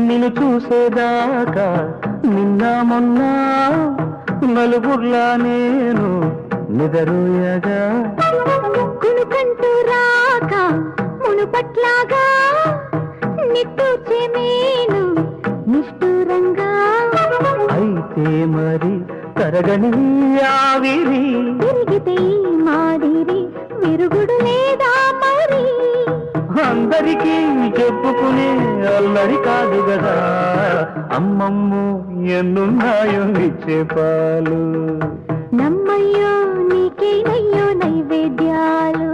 నిన్ను చూసేదాకా నిన్న మొన్న నలుగుర్లా నేను నిదరోయగా కునుకంటూ రాక మునుపట్లాగా నిట్టూర్చే మేను నిష్ఠూరంగా అయితే మరి తరగని ఆవిరి తిరిగితే ఈ మాదిరి విరుగుడు లేదా మరి అందరికీ చెప్పుకునే అల్లరి కాదు కదా అమ్మమ్ము ఎన్నున్నాయో ఇచ్చే పాలు నమ్మయ్యో నీకేనయ్యో నైవేద్యాలు